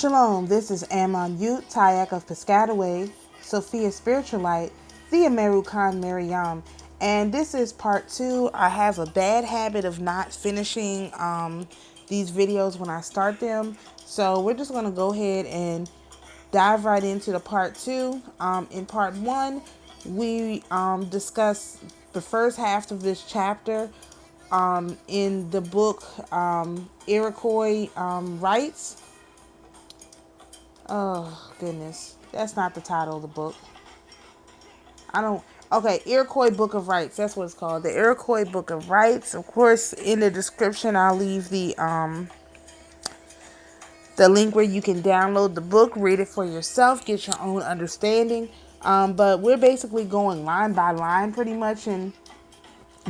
Shalom, this is Amonute Tayac of Piscataway, Sophia Spiritualite, the AmaruKhan Miriyam, and this is part 2. I have a bad habit of not finishing these videos when I start them, so we're just going to go ahead and dive right into the part 2. In part 1, we discuss the first half of this chapter in the book Iroquois Rites. Oh, goodness. That's not the title of the book. Okay, Iroquois Book of Rites. That's what it's called. The Iroquois Book of Rites. Of course, in the description, I'll leave the link where you can download the book, read it for yourself, get your own understanding. But we're basically going line by line pretty much and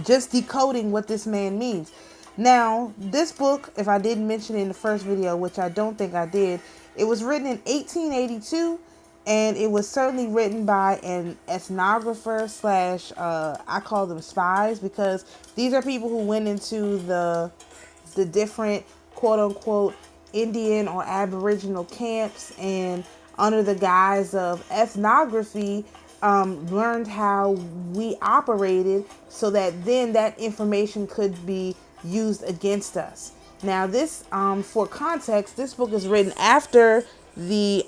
just decoding what this man means. Now, this book, if I didn't mention it in the first video, which I don't think I did, it was written in 1882, and it was certainly written by an ethnographer slash, I call them spies, because these are people who went into the different quote-unquote Indian or Aboriginal camps, and under the guise of ethnography, learned how we operated so that then that information could be used against us. Now this, for context, this book is written after the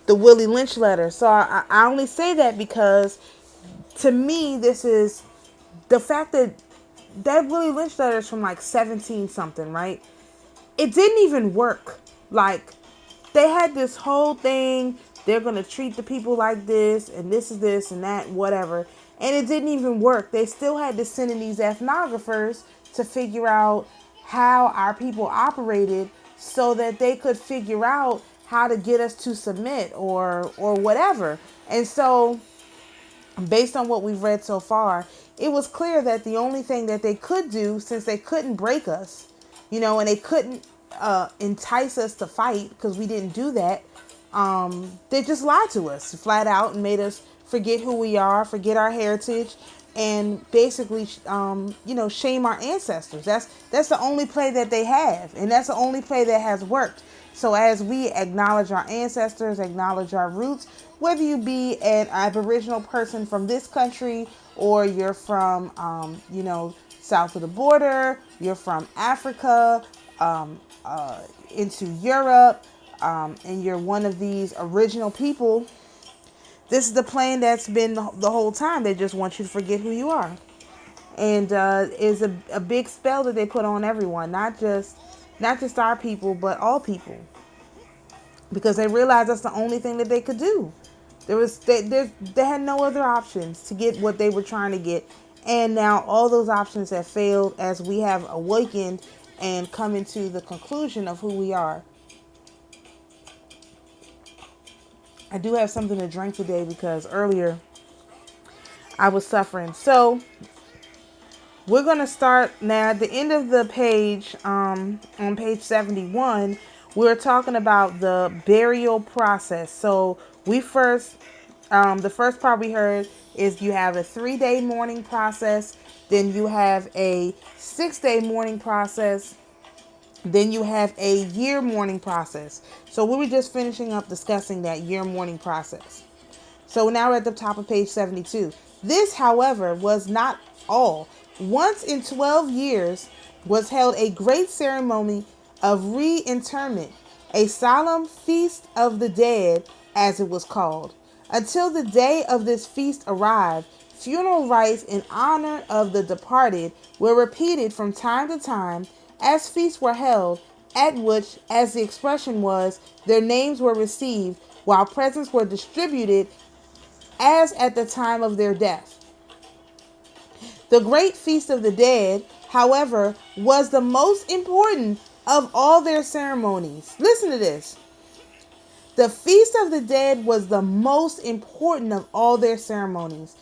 Willie Lynch letter. So I only say that because to me, this is the fact that Willie Lynch letter is from like 17 something, right? It didn't even work. Like, they had this whole thing, they're going to treat the people like this, and this is this and that, whatever. And it didn't even work. They still had to send in these ethnographers to figure out how our people operated so that they could figure out how to get us to submit or whatever. And so, based on what we've read so far, it was clear that the only thing that they could do, since they couldn't break us, and they couldn't entice us to fight because we didn't do that, they just lied to us flat out and made us forget who we are, forget our heritage, and basically, shame our ancestors. That's the only play that they have, and that's the only play that has worked. So as we acknowledge our ancestors, acknowledge our roots, whether you be an Aboriginal person from this country or you're from, south of the border, you're from Africa, into Europe, and you're one of these original people, this is the plan that's been the whole time. They just want you to forget who you are. And is a big spell that they put on everyone, not just our people, but all people. Because they realized that's the only thing that they could do. They had no other options to get what they were trying to get. And now all those options have failed as we have awakened and come into the conclusion of who we are. I do have something to drink today because earlier I was suffering. So we're going to start now at the end of the page, on page 71, we're talking about the burial process. So we first, the first part we heard is you have a 3-day mourning process. Then you have a 6-day mourning process. Then you have a year mourning process. So we were just finishing up discussing that year mourning process. So now we're at the top of page 72. This, however, was not all. Once in 12 years was held a great ceremony of reinterment, a solemn feast of the dead, as it was called. Until the day of this feast arrived, funeral rites in honor of the departed were repeated from time to time, as feasts were held, at which, as the expression was, their names were received, while presents were distributed, as at the time of their death. The great feast of the dead, however, was the most important of all their ceremonies. Listen to this. The feast of the dead was the most important of all their ceremonies.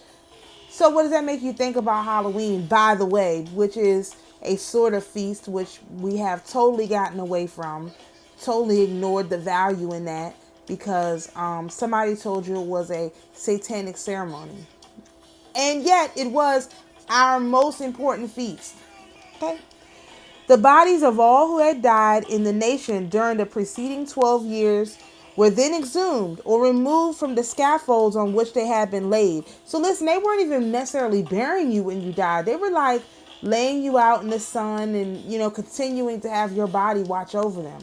So what does that make you think about Halloween, by the way, which is a sort of feast which we have totally gotten away from, totally ignored the value in that because somebody told you it was a satanic ceremony. And yet it was our most important feast. Okay? The bodies of all who had died in the nation during the preceding 12 years were then exhumed or removed from the scaffolds on which they had been laid. So listen, they weren't even necessarily burying you when you died. They were like laying you out in the sun and, continuing to have your body watch over them.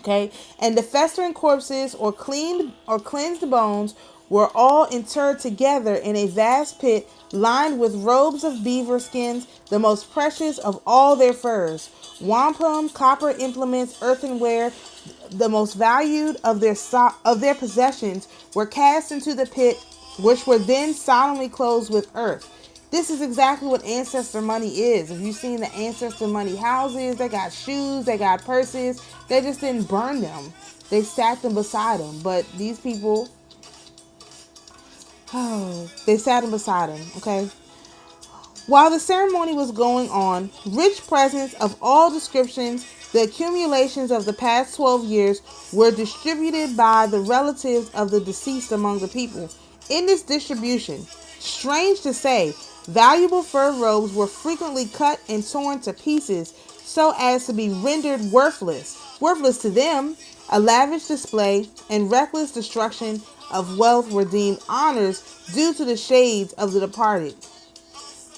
Okay, and the festering corpses or cleansed bones were all interred together in a vast pit lined with robes of beaver skins, the most precious of all their furs, wampum, copper implements, earthenware, the most valued of their possessions, were cast into the pit, which were then solemnly closed with earth. This is exactly what ancestor money is. If you've seen the ancestor money houses, they got shoes, they got purses. They just didn't burn them. They stacked them beside them. But these people, they sat them beside them, okay? While the ceremony was going on, rich presents of all descriptions, the accumulations of the past 12 years, were distributed by the relatives of the deceased among the people. In this distribution, strange to say, valuable fur robes were frequently cut and torn to pieces so as to be rendered worthless. Worthless to them, a lavish display and reckless destruction of wealth were deemed honors due to the shades of the departed.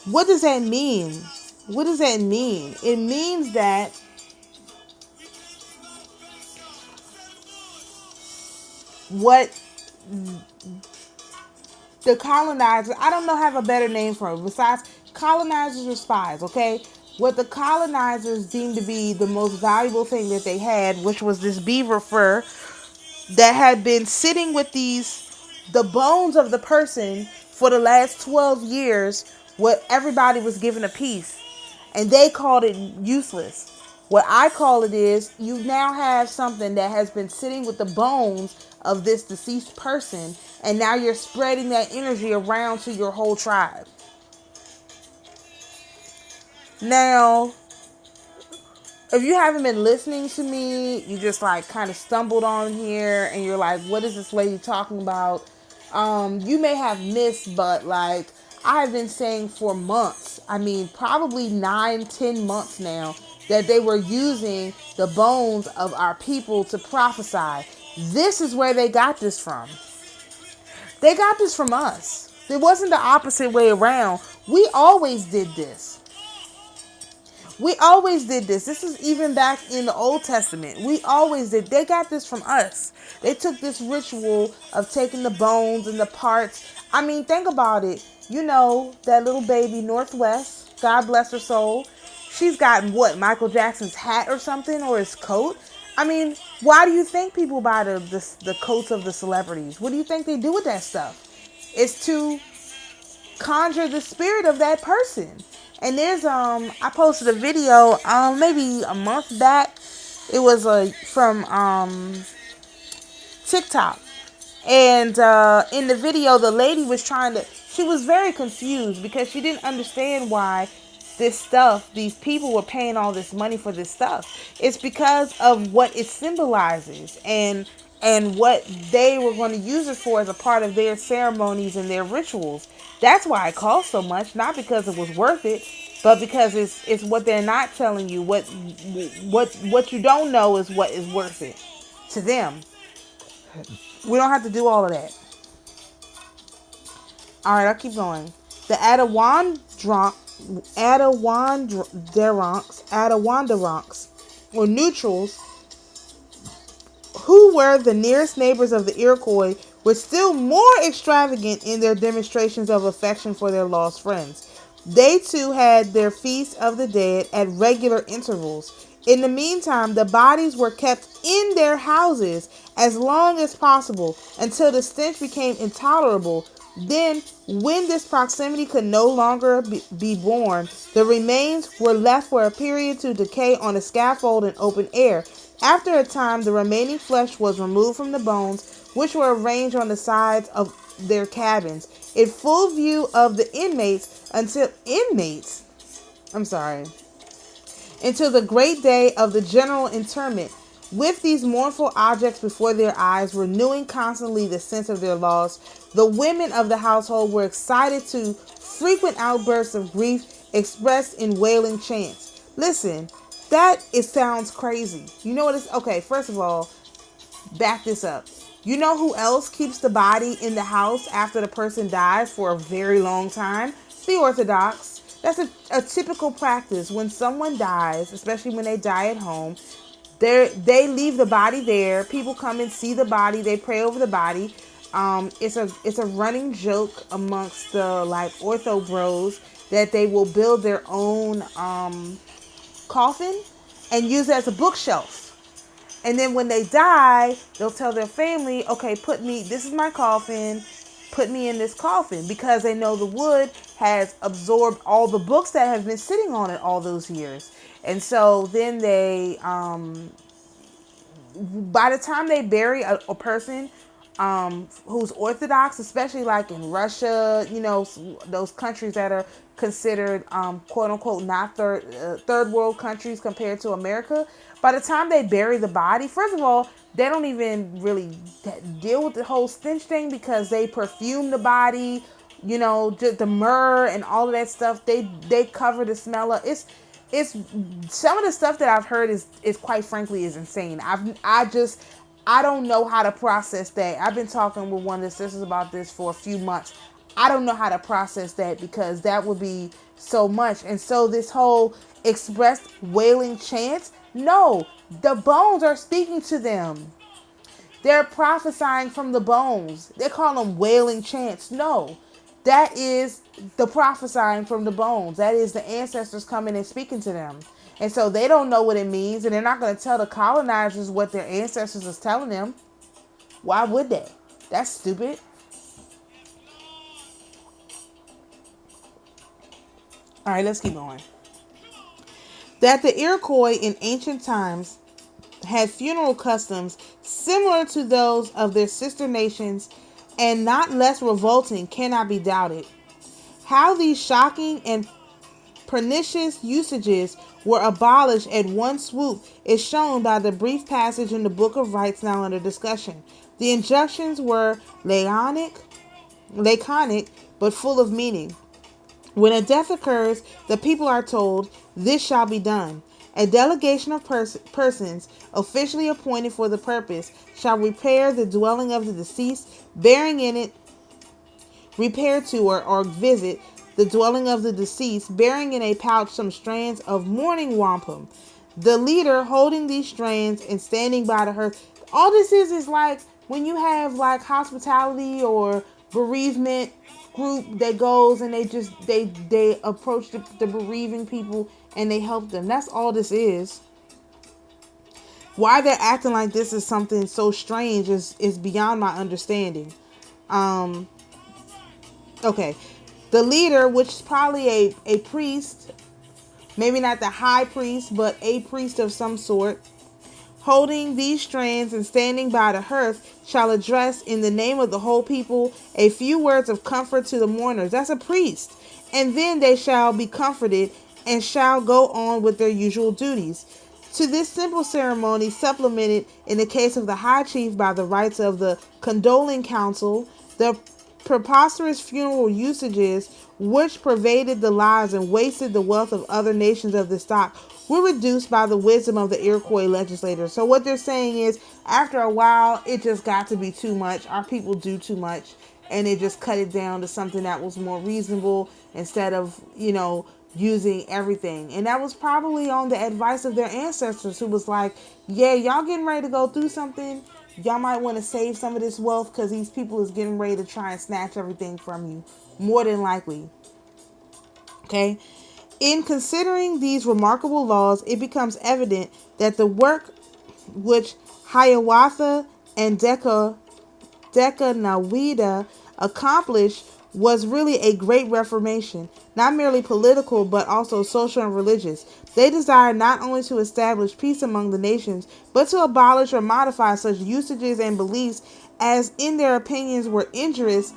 What does that mean? What does that mean? It means that what the colonizers, I don't know, have a better name for it besides colonizers or spies, okay? What the colonizers deemed to be the most valuable thing that they had, which was this beaver fur that had been sitting with the bones of the person for the last 12 years, what everybody was given a piece, and they called it useless. What I call it is, you now have something that has been sitting with the bones of this deceased person, and now you're spreading that energy around to your whole tribe. Now, if you haven't been listening to me, you just like kind of stumbled on here and you're like, what is this lady talking about? You may have missed, but like I've been saying for months, I mean, probably 9-10 months now, that they were using the bones of our people to prophesy. This is where they got this from. They got this from us. It wasn't the opposite way around. We always did this. We always did this. This is even back in the Old Testament. We always did. They got this from us. They took this ritual of taking the bones and the parts. I mean, think about it. You know, that little baby Northwest, God bless her soul. She's got what, Michael Jackson's hat or something, or his coat? I mean, why do you think people buy the coats of the celebrities? What do you think they do with that stuff? It's to conjure the spirit of that person. And there's I posted a video maybe a month back. It was from TikTok. And in the video, the lady was she was very confused because she didn't understand why this stuff, these people were paying all this money for this stuff. It's because of what it symbolizes and what they were going to use it for as a part of their ceremonies and their rituals. That's why it costs so much, not because it was worth it, but because it's what they're not telling you. What you don't know is what is worth it to them. We don't have to do all of that. All right, I'll keep going. The Adawandaronks, or neutrals, who were the nearest neighbors of the Iroquois, were still more extravagant in their demonstrations of affection for their lost friends. They too had their feast of the dead at regular intervals. In the meantime, the bodies were kept in their houses as long as possible until the stench became intolerable. Then, when this proximity could no longer be borne, the remains were left for a period to decay on a scaffold in open air. After a time, the remaining flesh was removed from the bones, which were arranged on the sides of their cabins, in full view of the inmates until the great day of the general interment. With these mournful objects before their eyes, renewing constantly the sense of their loss, the women of the household were excited to frequent outbursts of grief expressed in wailing chants. Listen, it sounds crazy. You know what it's okay, first of all, back this up. You know who else keeps the body in the house after the person dies for a very long time? The Orthodox. That's a typical practice. When someone dies, especially when they die at home, they leave the body there. People come and see the body. They pray over the body. It's a running joke amongst the like ortho bros that they will build their own coffin and use it as a bookshelf. And then when they die, they'll tell their family, okay, this is my coffin, put me in this coffin, because they know the wood has absorbed all the books that have been sitting on it all those years. And so then by the time they bury a person who's Orthodox, especially like in Russia, those countries that are considered quote unquote not third world countries compared to America, by the time they bury the body, first of all, they don't even really deal with the whole stench thing because they perfume the body, just the myrrh and all of that stuff. They cover the smell of it's some of the stuff that I've heard is quite frankly is insane. I don't know how to process that. I've been talking with one of the sisters about this for a few months. I don't know how to process that because that would be so much. And so this whole expressed wailing chants, no, the bones are speaking to them. They're prophesying from the bones. They call them wailing chants. No, that is the prophesying from the bones. That is the ancestors coming and speaking to them. And so they don't know what it means, and they're not going to tell the colonizers what their ancestors is telling them. Why would they? That's stupid. All right, let's keep going. That the Iroquois in ancient times had funeral customs similar to those of their sister nations and not less revolting cannot be doubted. How these shocking and pernicious usages were abolished at one swoop is shown by the brief passage in the Book of Rites now under discussion. The injunctions were laconic, but full of meaning. When a death occurs, the people are told, "This shall be done." A delegation of persons officially appointed for the purpose shall repair the dwelling of the deceased, bearing in it, repair to or visit the dwelling of the deceased, bearing in a pouch some strands of mourning wampum. The leader holding these strands and standing by the hearth. All this is like when you have like hospitality or bereavement group that goes and they approach the bereaving people and they help them. That's all this is. Why they're acting like this is something so strange is beyond my understanding. Okay. The leader, which is probably a priest, maybe not the high priest, but a priest of some sort, holding these strands and standing by the hearth, shall address in the name of the whole people a few words of comfort to the mourners. That's a priest. And then they shall be comforted and shall go on with their usual duties. To this simple ceremony, supplemented in the case of the high chief by the rites of the condoling council, the preposterous funeral usages which pervaded the lives and wasted the wealth of other nations of the stock were reduced by the wisdom of the Iroquois legislators. So what they're saying is, after a while, it just got to be too much. Our people do too much, and they just cut it down to something that was more reasonable instead of, using everything. And that was probably on the advice of their ancestors, who was like, yeah, y'all getting ready to go through something. Y'all might want to save some of this wealth because these people is getting ready to try and snatch everything from you. More than likely. Okay. In considering these remarkable laws, it becomes evident that the work which Hiawatha and Decanawida accomplished was really a great reformation, not merely political, but also social and religious. They desired not only to establish peace among the nations, but to abolish or modify such usages and beliefs as in their opinions were injurious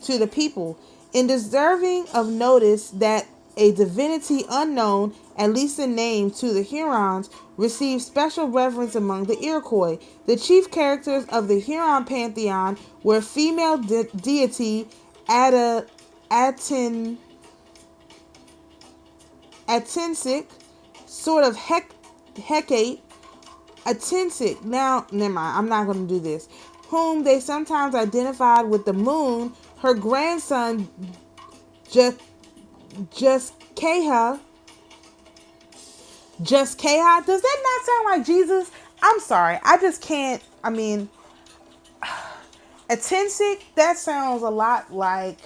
to the people. In deserving of notice that a divinity unknown, at least in name, to the Hurons, received special reverence among the Iroquois. The chief characters of the Huron pantheon were female deity Atinsik, sort of Hecate, Atensic. Now, never mind, I'm not going to do this. Whom they sometimes identified with the moon, her grandson, Juskeha. Does that not sound like Jesus? I'm sorry. I just can't. I mean, Atensic, that sounds a lot like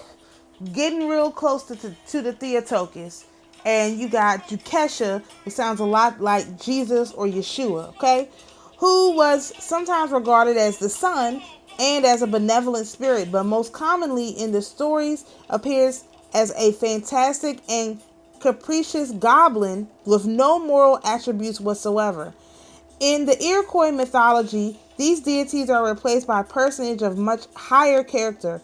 getting real close to the Theotokos. And you got Jukesha, who sounds a lot like Jesus or Yeshua, okay? Who was sometimes regarded as the sun and as a benevolent spirit, but most commonly in the stories appears as a fantastic and capricious goblin with no moral attributes whatsoever. In the Iroquois mythology, these deities are replaced by a personage of much higher character.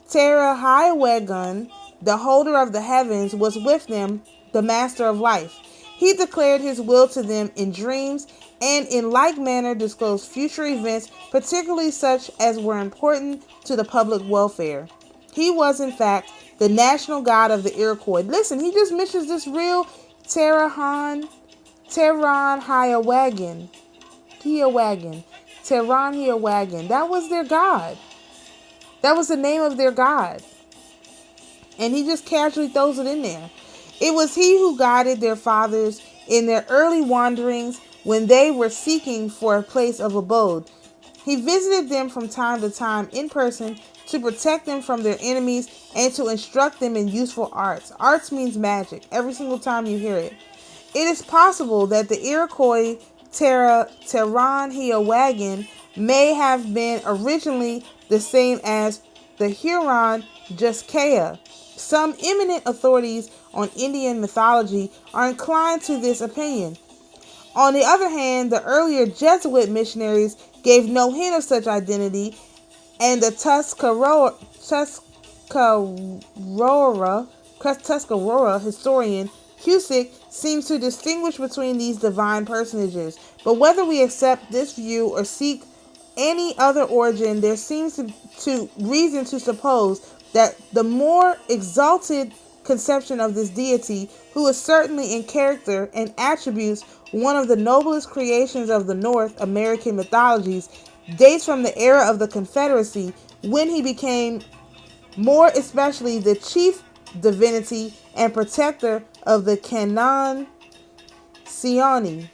Terahiwegun, the holder of the heavens, was with them, the master of life. He declared his will to them in dreams, and in like manner disclosed future events, particularly such as were important to the public welfare. He was, in fact, the national god of the Iroquois. Listen, he just mentions this real Tehran Hiawagan. Tehran Hiawagan. That was their god. That was the name of their god. And he just casually throws it in there. It was he who guided their fathers in their early wanderings when they were seeking for a place of abode. He visited them from time to time in person to protect them from their enemies and to instruct them in useful arts. Arts means magic, every single time you hear it. It is possible that the Iroquois Tehran Hiawagan may have been originally the same as the Huron Juskea. Some eminent authorities on Indian mythology are inclined to this opinion. On the other hand, the earlier Jesuit missionaries gave no hint of such identity, and the Tuscarora historian Cusick seems to distinguish between these divine personages. But whether we accept this view or seek any other origin, there seems to reason to suppose that the more exalted conception of this deity, who is certainly in character and attributes one of the noblest creations of the North American mythologies, dates from the era of the Confederacy, when he became more especially the chief divinity and protector of the Canaan Sioni.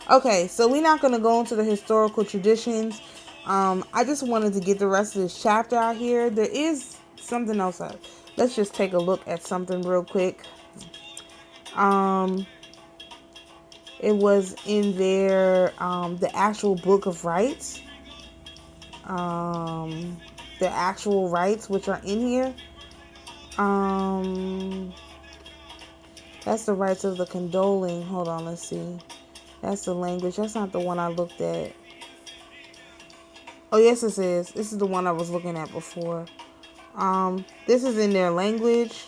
Okay, so we're not going to go into the historical traditions. I just wanted to get the rest of this chapter out here. There is something else. Let's just take a look at something real quick. It was in their the actual book of rites. The actual rites which are in here. That's the rites of the condoling. Hold on, let's see. That's the language. That's not the one I looked at. Oh, yes, this is. This is the one I was looking at before. This is in their language.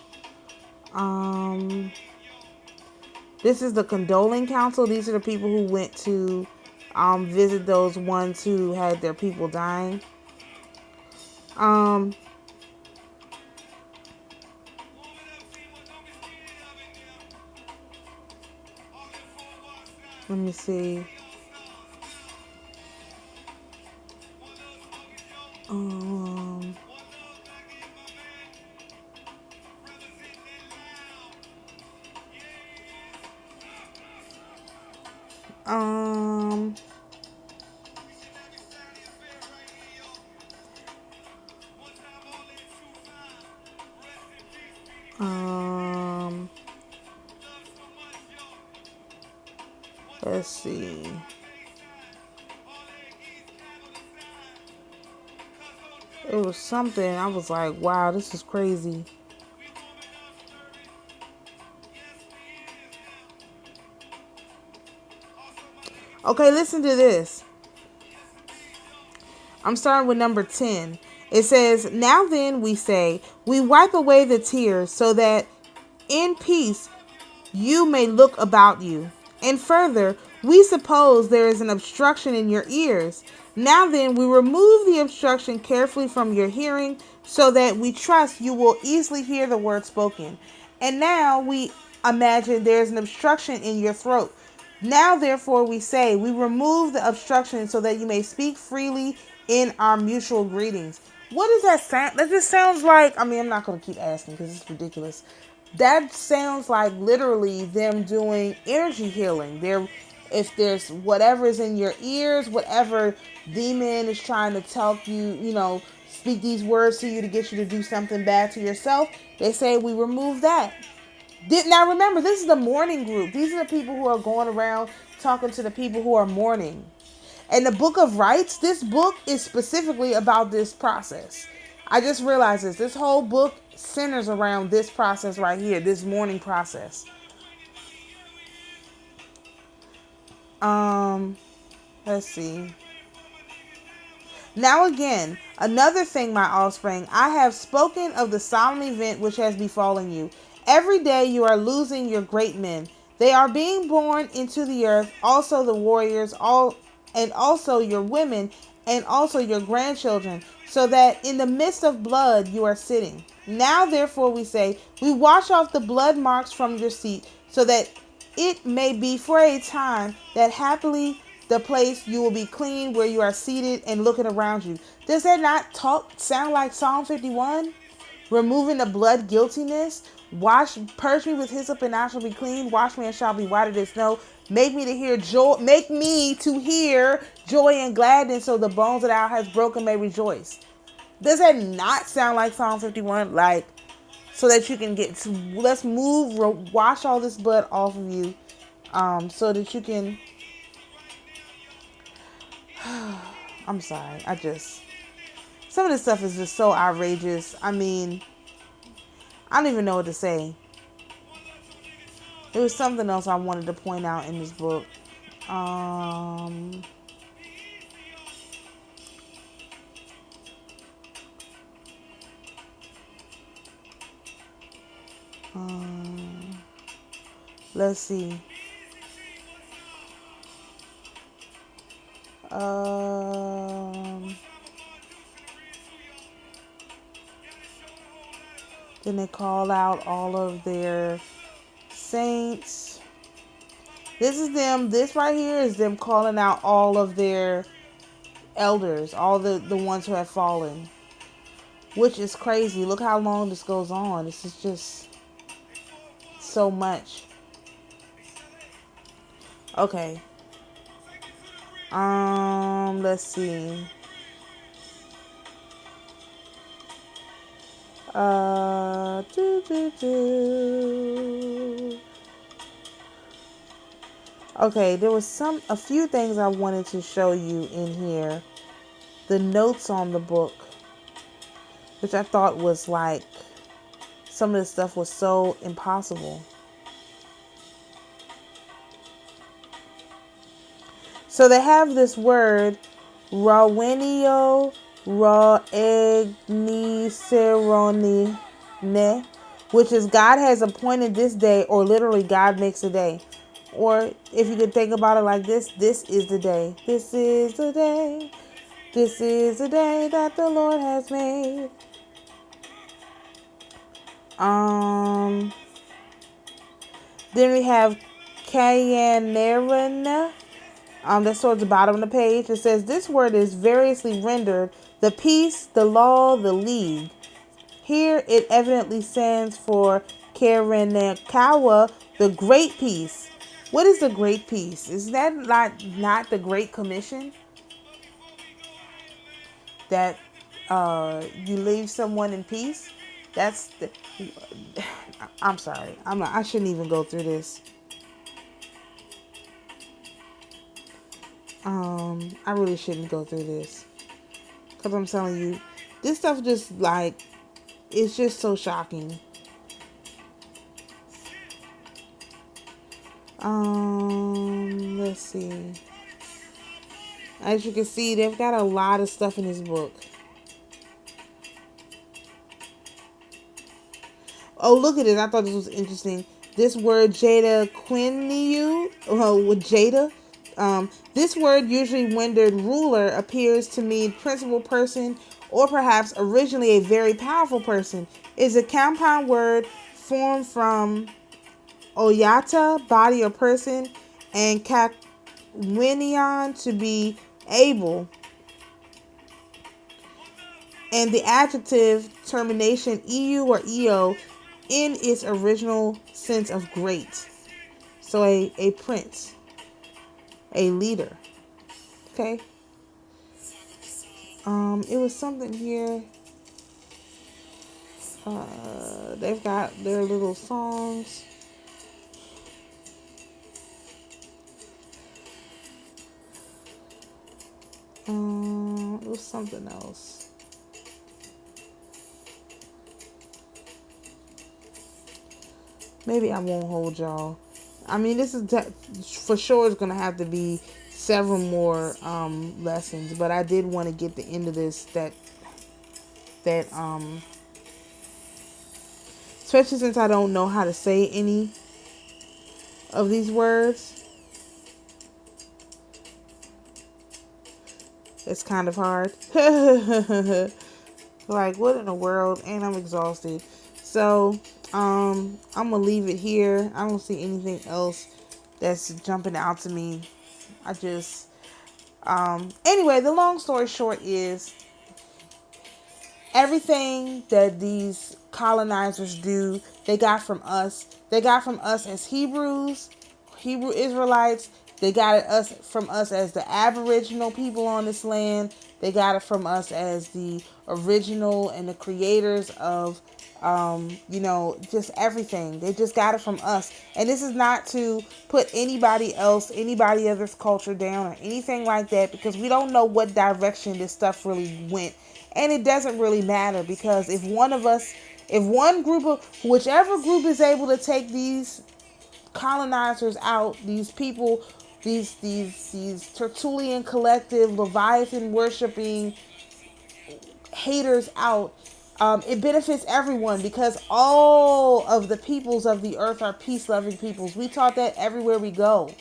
This is the condoling council. These are the people who went to visit those ones who had their people dying. Let me see. Let's see. It was something. I was like, wow, this is crazy. Okay, listen to this. I'm starting with number 10. It says, now then, we say, we wipe away the tears so that in peace you may look about you. And further, we suppose there is an obstruction in your ears. Now then, we remove the obstruction carefully from your hearing so that we trust you will easily hear the word spoken. And now we imagine there's an obstruction in your throat. Now, therefore, we say, we remove the obstruction so that you may speak freely in our mutual greetings. What does that sound? That just sounds like, I mean, I'm not going to keep asking because it's ridiculous. That sounds like literally them doing energy healing. If there's whatever is in your ears, whatever demon is trying to tell you, speak these words to you to get you to do something bad to yourself, they say we remove that. Now remember, this is the mourning group. These are the people who are going around talking to the people who are mourning. And the book of Rites, this book is specifically about this process. I just realized this. This whole book centers around this process right here, this mourning process. Let's see. Now again, another thing, my offspring, I have spoken of the solemn event which has befallen you. Every day you are losing your great men. They are being born into the earth, also the warriors, and also your women, and also your grandchildren, so that in the midst of blood you are sitting. Now therefore we say, we wash off the blood marks from your seat, so that it may be for a time that happily the place you will be clean where you are seated and looking around you. Does that not sound like Psalm 51? Removing the blood guiltiness. Purge me with hyssop and I shall be clean. Wash me and shall be whiter than snow. Make me to hear joy. Make me to hear joy and gladness, so the bones that thou hast broken may rejoice. Does that not sound like Psalm 51? Like, so that you can let's wash all this blood off of you, so that you can. I'm sorry. Some of this stuff is just so outrageous. I mean, I don't even know what to say. There was something else I wanted to point out in this book. Let's see. Then they call out all of their saints. This right here is them calling out all of their elders, all the ones who have fallen, which is crazy. Look how long this goes on. This is just so much. Okay. Let's see. Okay, there was a few things I wanted to show you in here. The notes on the book, which I thought was like, some of the stuff was so impossible. So they have this word, Rawenio Raegniserone, which is God has appointed this day, or literally God makes a day. Or if you could think about it like this is the day. This is the day. This is the day that the Lord has made. Then we have Kayanerana. That's towards the bottom of the page. It says this word is variously rendered the peace, the law, the league. Here it evidently stands for Karenakawa, the great peace. What is the great peace? Is that not the Great Commission? That you leave someone in peace? I'm sorry. I shouldn't even go through this. I really shouldn't go through this, because I'm telling you, this stuff just it's just so shocking. Let's see. As you can see, they've got a lot of stuff in this book. Oh, look at it. I thought this was interesting. This word Jada Quiniu, with Jada. This word, usually rendered ruler, appears to mean principal person, or perhaps originally a very powerful person. It is a compound word formed from oyata, body or person, and kakwinion, to be able, and the adjective termination eu or eo in its original sense of great. So a prince, a leader. Okay. It was something here. They've got their little songs. It was something else. Maybe I won't hold y'all. I mean, this is for sure is gonna have to be several more lessons, but I did want to get the end of this that especially since I don't know how to say any of these words. It's kind of hard. Like, what in the world? And I'm exhausted. So, I'm gonna leave it here. I don't see anything else that's jumping out to me. I just, anyway, the long story short is everything that these colonizers do, they got from us. They got from us as Hebrew Israelites. They got it from us as the Aboriginal people on this land. They got it from us as the original and the creators of, just everything. They just got it from us. And this is not to put anybody else's culture down or anything like that, because we don't know what direction this stuff really went. And it doesn't really matter, because if whichever group is able to take these colonizers out, these people, these Tertullian collective, Leviathan worshiping haters out, it benefits everyone, because all of the peoples of the earth are peace-loving peoples. We taught that everywhere we go.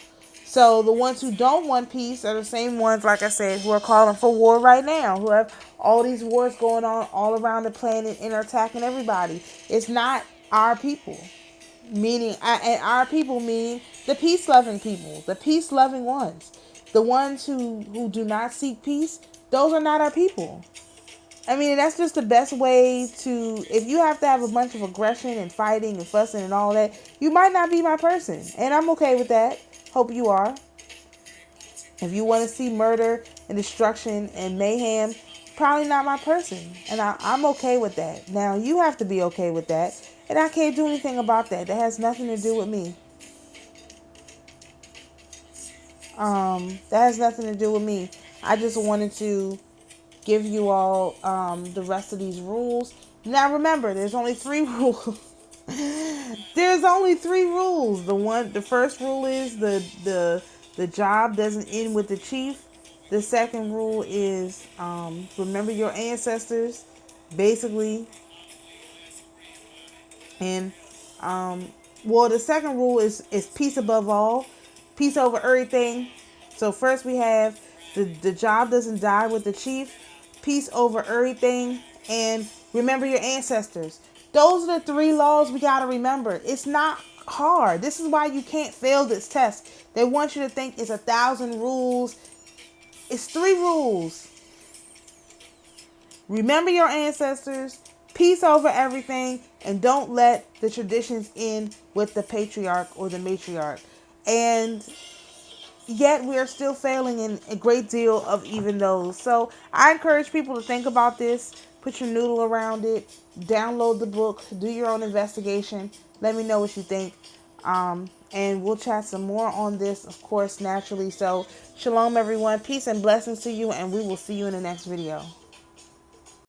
So the ones who don't want peace are the same ones, like I said, who are calling for war right now, who have all these wars going on all around the planet and are attacking everybody. It's not our people. And our people mean the peace-loving people, the peace-loving ones. The ones who do not seek peace, those are not our people. I mean, that's just the best way to, if you have to have a bunch of aggression and fighting and fussing and all that, you might not be my person. And I'm okay with that. Hope you are. If you want to see murder and destruction and mayhem, probably not my person. And I'm okay with that. Now, you have to be okay with that. And I can't do anything about that. That has nothing to do with me. That has nothing to do with me. I just wanted to give you all the rest of these rules. Now remember, there's only 3 rules. There's only 3 rules. The first rule is the job doesn't end with the chief. The second rule is remember your ancestors, basically. And the second rule is peace above all, peace over everything. So first we have the job doesn't die with the chief, peace over everything, and remember your ancestors. Those are the 3 laws we got to remember. It's not hard. This is why you can't fail this test. They want you to think it's 1,000 rules. It's 3 rules. Remember your ancestors, peace over everything, and don't let the traditions end with the patriarch or the matriarch. And yet we are still failing in a great deal of even those. So I encourage people to think about this, put your noodle around it, download the book, do your own investigation. Let me know what you think. And we'll chat some more on this, of course, naturally. So shalom, everyone. Peace and blessings to you, and we will see you in the next video.